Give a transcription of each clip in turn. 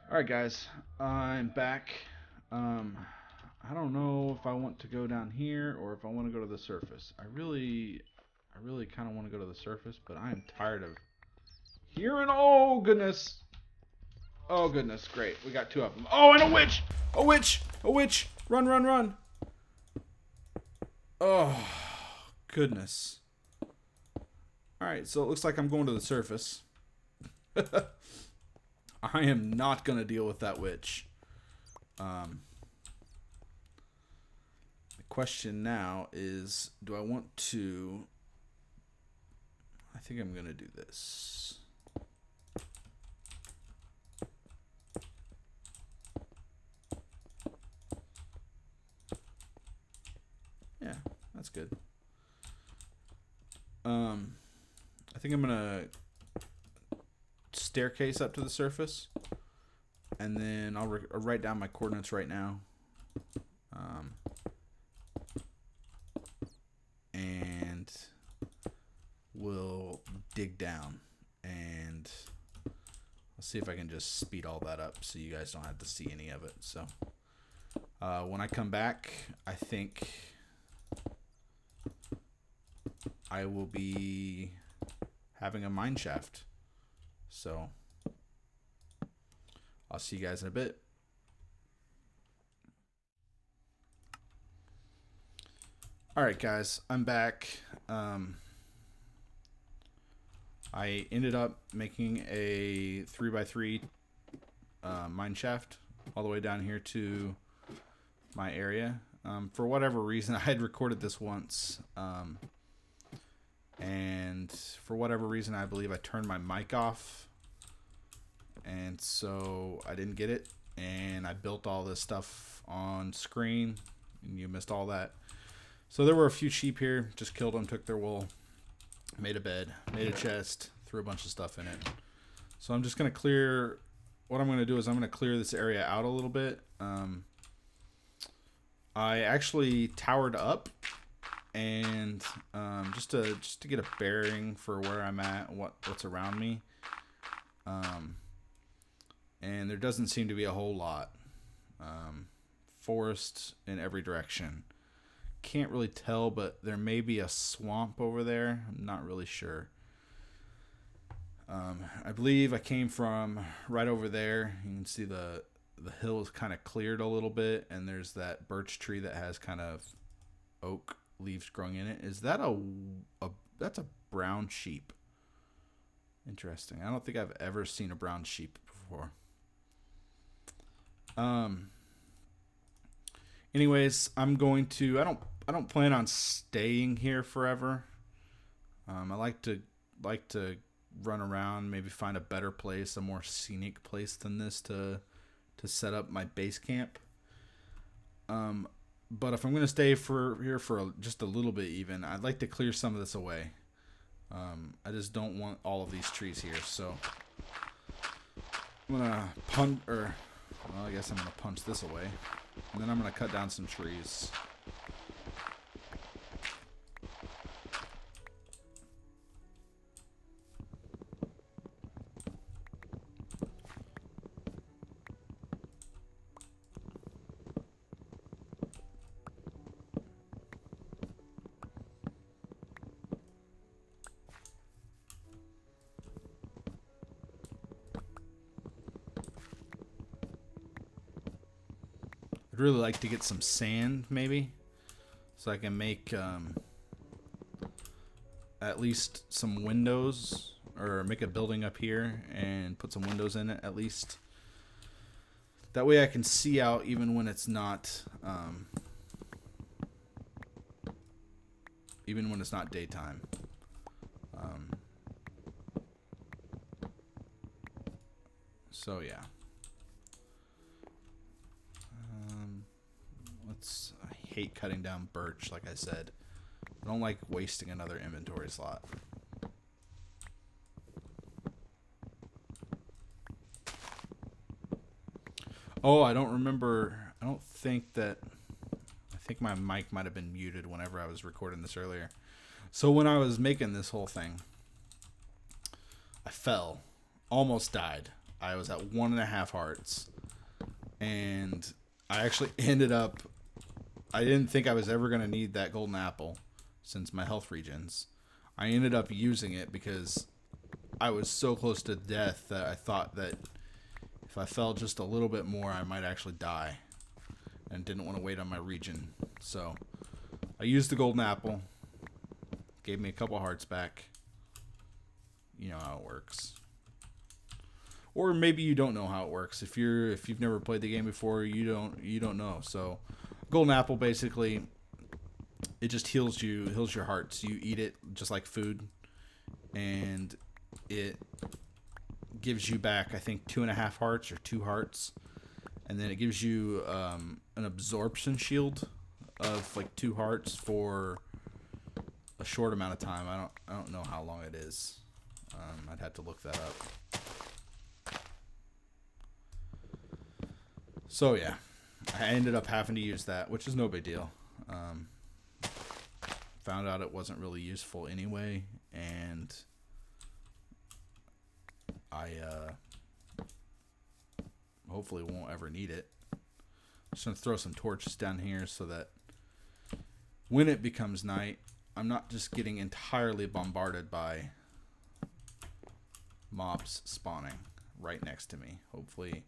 Alright guys, I'm back. Um, I don't know if I want to go down here or if I want to go to the surface. I really kind of want to go to the surface, but I am tired of hearing. Oh goodness! Oh goodness! Great, we got two of them. Oh, and a witch! A witch! A witch! Run, run, run! Oh goodness! All right, so it looks like I'm going to the surface. I am not gonna deal with that witch. Um, the question now is, do I want to... I think I'm gonna do this. Yeah, that's good. I think I'm gonna staircase up to the surface, and then I'll write down my coordinates right now. And we'll dig down, and I'll see if I can just speed all that up so you guys don't have to see any of it. So when I come back, I think I will be having a mine shaft. So I'll see you guys in a bit. All right, guys, I'm back. I ended up making a 3x3 mine shaft all the way down here to my area. For whatever reason, I had recorded this once, and for whatever reason, I believe I turned my mic off, and so I didn't get it, and I built all this stuff on screen, and you missed all that. So there were a few sheep here, just killed them, took their wool, made a bed, made a chest, threw a bunch of stuff in it. So I'm just going to clear, what I'm going to do is I'm going to clear this area out a little bit. I actually towered up, and just to get a bearing for where I'm at, what's around me. And there doesn't seem to be a whole lot. Forest in every direction. Can't really tell, but there may be a swamp over there. I'm not really sure. I believe I came from right over there. You can see the hill is kind of cleared a little bit, and there's that birch tree that has kind of oak leaves growing in it. Is that that's a brown sheep? Interesting. I don't think I've ever seen a brown sheep before. Anyways, I'm going to. I don't plan on staying here forever. I like to run around, maybe find a better place, a more scenic place than this to set up my base camp. But if I'm gonna stay here for just a little bit, even, I'd like to clear some of this away. I just don't want all of these trees here, so I'm gonna well, I guess I'm gonna punch this away, and then I'm gonna cut down some trees. I'd really like to get some sand, maybe, so I can make at least some windows, or make a building up here and put some windows in it at least. That way I can see out even when it's not daytime. So yeah. I hate cutting down birch, like I said. I don't like wasting another inventory slot. Oh, I don't remember. I think my mic might have been muted whenever I was recording this earlier. So when I was making this whole thing, I fell. Almost died. I was at 1.5 hearts. And I actually ended up... I didn't think I was ever going to need that golden apple since my health regens. I ended up using it because I was so close to death that I thought that if I fell just a little bit more, I might actually die. And didn't want to wait on my regen. So I used the golden apple. Gave me a couple hearts back. You know how it works. Or maybe you don't know how it works. If you've never played the game before, you don't know. So golden apple, basically, it just heals your hearts. You eat it just like food, and it gives you back, I think, 2.5 hearts or 2 hearts, and then it gives you an absorption shield of like 2 hearts for a short amount of time. I don't know how long it is. I'd have to look that up. So yeah, I ended up having to use that, which is no big deal. Found out it wasn't really useful anyway, and I hopefully won't ever need it. Just gonna throw some torches down here so that when it becomes night, I'm not just getting entirely bombarded by mobs spawning right next to me. Hopefully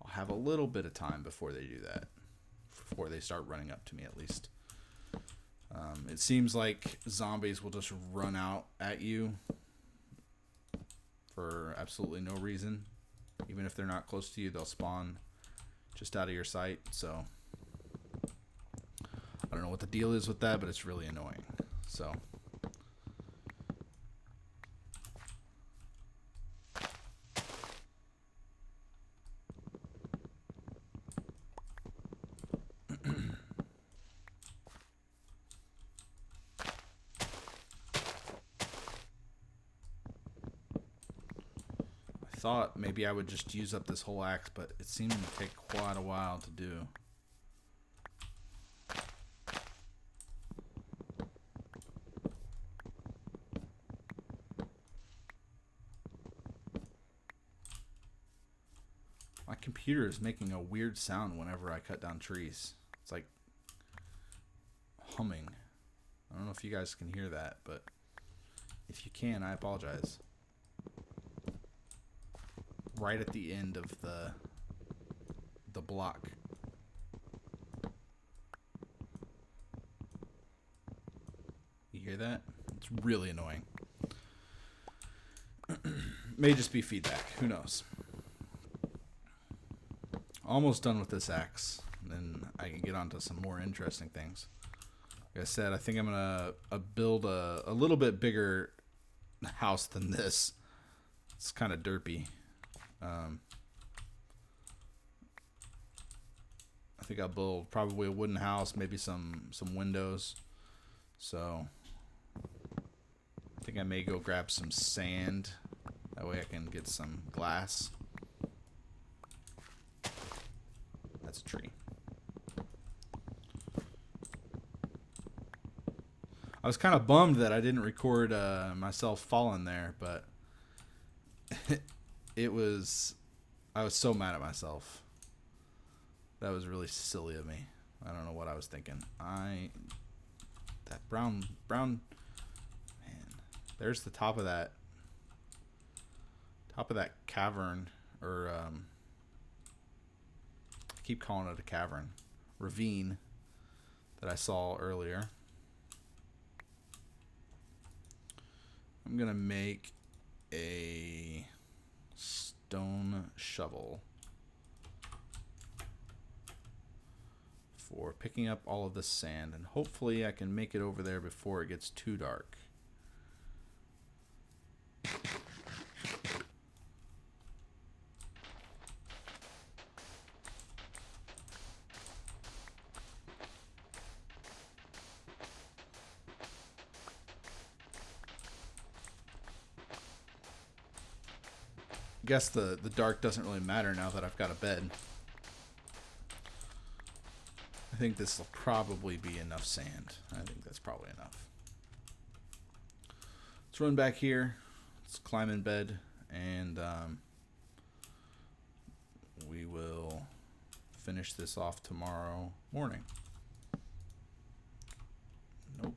I'll have a little bit of time before they do that, before they start running up to me at least. It seems like zombies will just run out at you for absolutely no reason. Even if they're not close to you, they'll spawn just out of your sight. So I don't know what the deal is with that, but it's really annoying. So thought maybe I would just use up this whole axe, but it seemed to take quite a while to do. My computer is making a weird sound whenever I cut down trees. It's like humming. I don't know if you guys can hear that, but if you can, I apologize. Right at the end of the block. You hear that? It's really annoying. May just be feedback. Who knows? Almost done with this axe. Then I can get on to some more interesting things. Like I said, I think I'm going to build a little bit bigger house than this. It's kind of derpy. I think I'll build probably a wooden house, maybe some windows. So I think I may go grab some sand. That way I can get some glass. That's a tree. I was kind of bummed that I didn't record myself falling there, but I was so mad at myself. That was really silly of me. I don't know what I was thinking. That brown, man. There's the top of that cavern, or I keep calling it a cavern, ravine that I saw earlier. I'm gonna make a stone shovel for picking up all of this sand, and hopefully I can make it over there before it gets too dark. I guess the dark doesn't really matter now that I've got a bed. I think this will probably be enough sand. I think that's probably enough. Let's run back here. Let's climb in bed and we will finish this off tomorrow morning. Nope.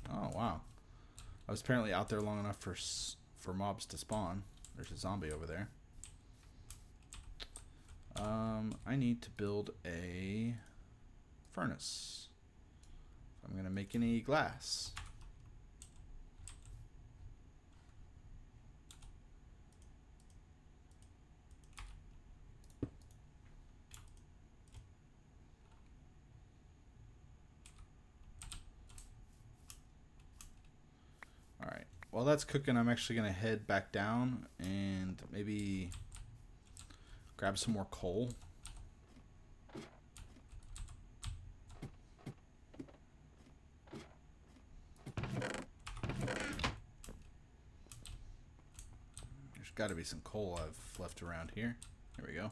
Oh, wow. I was apparently out there long enough for mobs to spawn. There's a zombie over there. I need to build a furnace. I'm going to make any glass. Alright, while that's cooking, I'm actually going to head back down and maybe grab some more coal. There's got to be some coal I've left around here. There we go.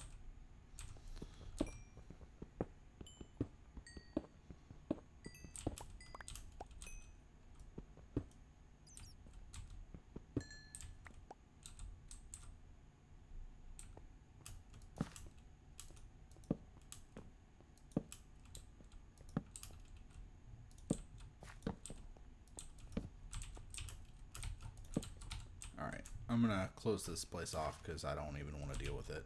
I'm gonna close this place off because I don't even want to deal with it.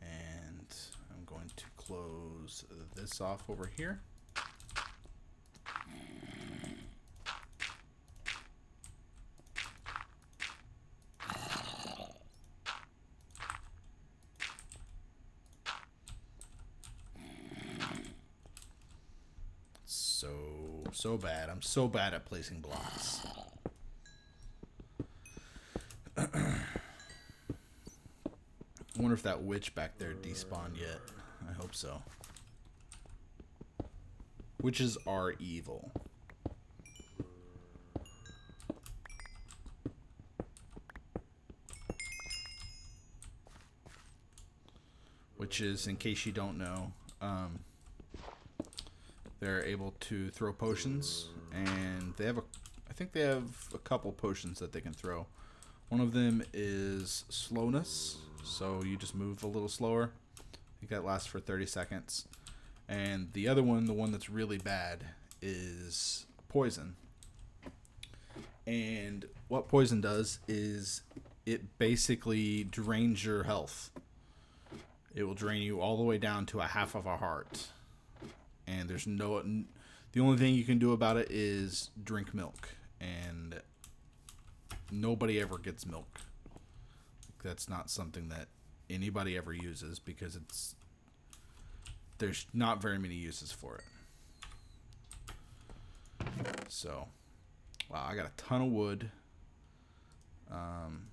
And I'm going to close this off over here. So bad. I'm so bad at placing blocks. I wonder if that witch back there despawned yet. I hope so. Witches are evil. Witches, in case you don't know, they're able to throw potions, and they have I think they have a couple potions that they can throw. One of them is slowness, so you just move a little slower. I think that lasts for 30 seconds. And the other one, the one that's really bad, is poison. And what poison does is it basically drains your health. It will drain you all the way down to a half of a heart. And there's the only thing you can do about it is drink milk, and nobody ever gets milk. That's not something that anybody ever uses because there's not very many uses for it. So, wow, I got a ton of wood. I'm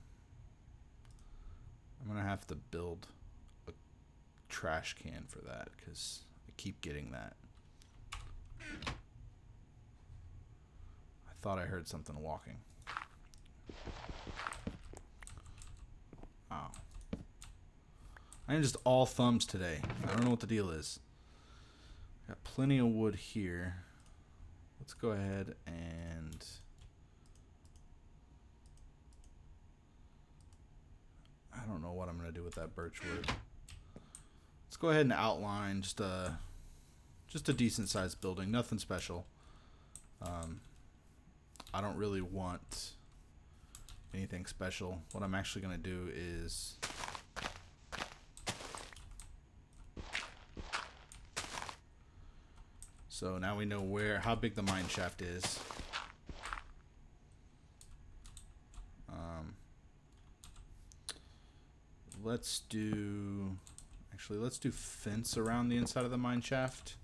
gonna have to build a trash can for that because I keep getting that. I thought I heard something walking. Wow. I am just all thumbs today. I don't know what the deal is. Got plenty of wood here. Let's go ahead and I don't know what I'm going to do with that birch wood. Let's go ahead and outline just a decent sized building, nothing special. I don't really want anything special. What I'm actually going to do is so now we know how big the mine shaft is. Let's do fence around the inside of the mine shaft.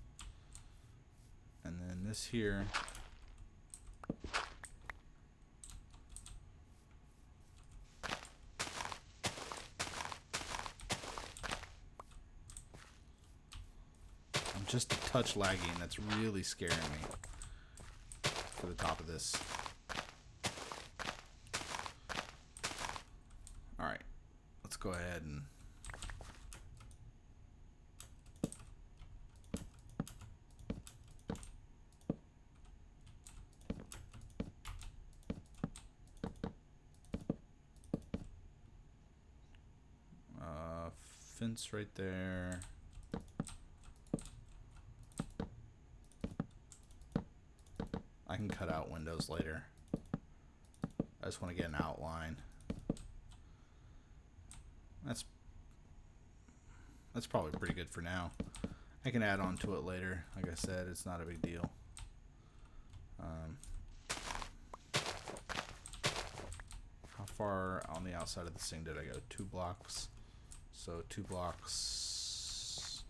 And then this here. I'm just a touch laggy, and that's really scaring me for the top of this. Alright, let's go ahead and fence right there. I can cut out windows later. I just want to get an outline. That's probably pretty good for now. I can add on to it later. Like I said, it's not a big deal. How far on the outside of this thing did I go? 2 blocks. So 2 blocks.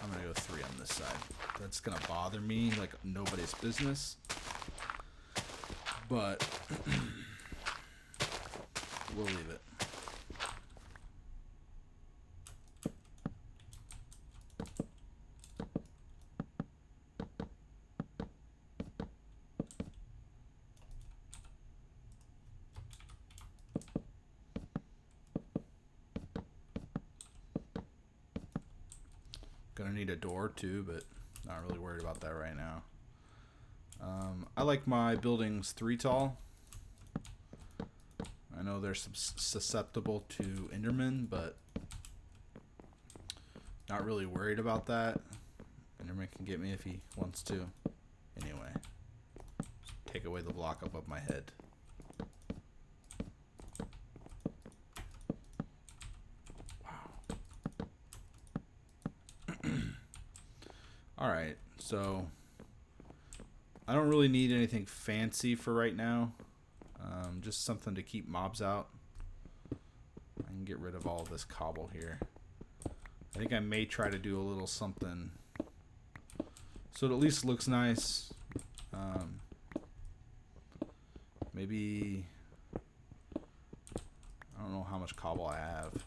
I'm gonna go 3 on this side. That's gonna bother me like nobody's business. But we'll leave it. Gonna need a door too, but not really worried about that right now. I like my buildings 3 tall. I know they're susceptible to Enderman, but not really worried about that. Enderman can get me if he wants to. Anyway, take away the block above my head. Alright, so I don't really need anything fancy for right now. Just something to keep mobs out. I can get rid of all of this cobble here. I think I may try to do a little something so it at least looks nice. Maybe, I don't know how much cobble I have.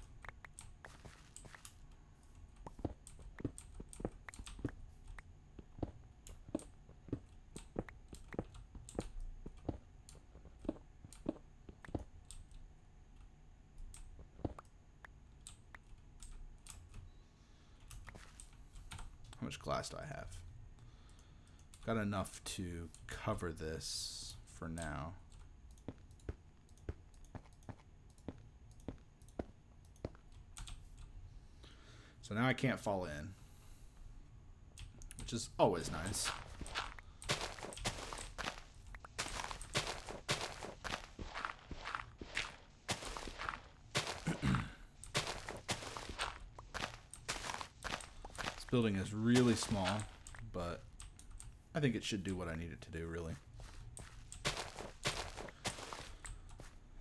How much glass do I have? Got enough to cover this for now. So now I can't fall in, which is always nice. This building is really small, but I think it should do what I need it to do, really.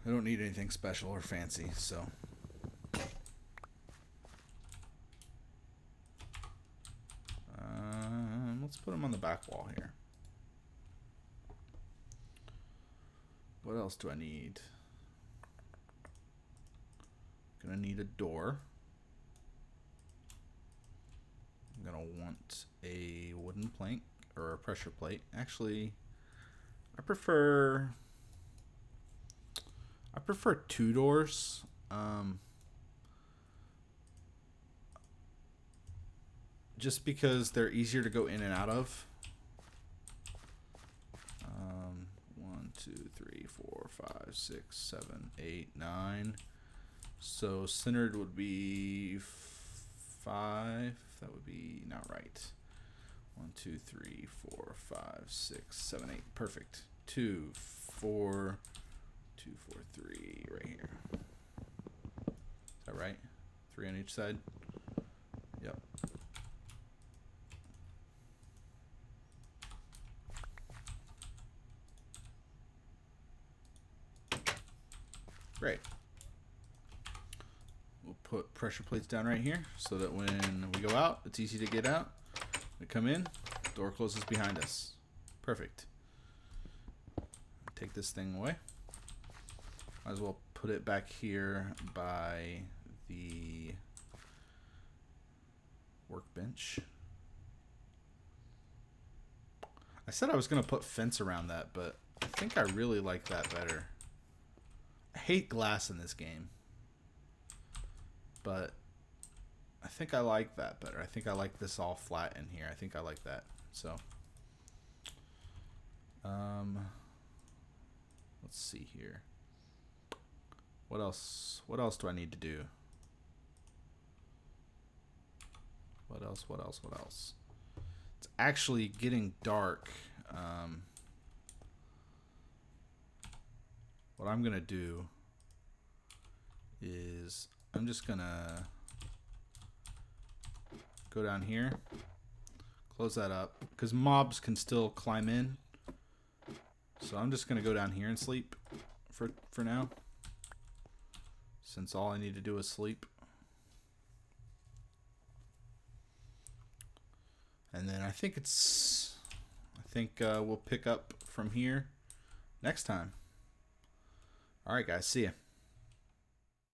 I don't need anything special or fancy, so. Let's put them on the back wall here. What else do I need? Gonna need a door. I'm gonna want a wooden plank or a pressure plate. Actually, I prefer 2 doors. Just because they're easier to go in and out of. 1, 2, 3, 4, 5, 6, 7, 8, 9. So centered would be 5. That would be not right. 1, 2, 3, 4, 5, 6, 7, 8. Perfect. 2, 4, 2, 4, 3 right here. Is that right? 3 on each side? Yep. Great. We'll put pressure plates down right here so that when we go out, it's easy to get out. We come in, door closes behind us. Perfect. Take this thing away. Might as well put it back here by the workbench. I said I was going to put fence around that, but I think I really like that better. I hate glass in this game, but I think I like that better. I think I like this all flat in here. I think I like that. So, let's see here. What else do I need to do? What else? What else? What else? It's actually getting dark. What I'm gonna do is I'm just gonna go down here, close that up, because mobs can still climb in. So I'm just gonna go down here and sleep for now, since all I need to do is sleep. And then I think we'll pick up from here next time. All right, guys, see ya.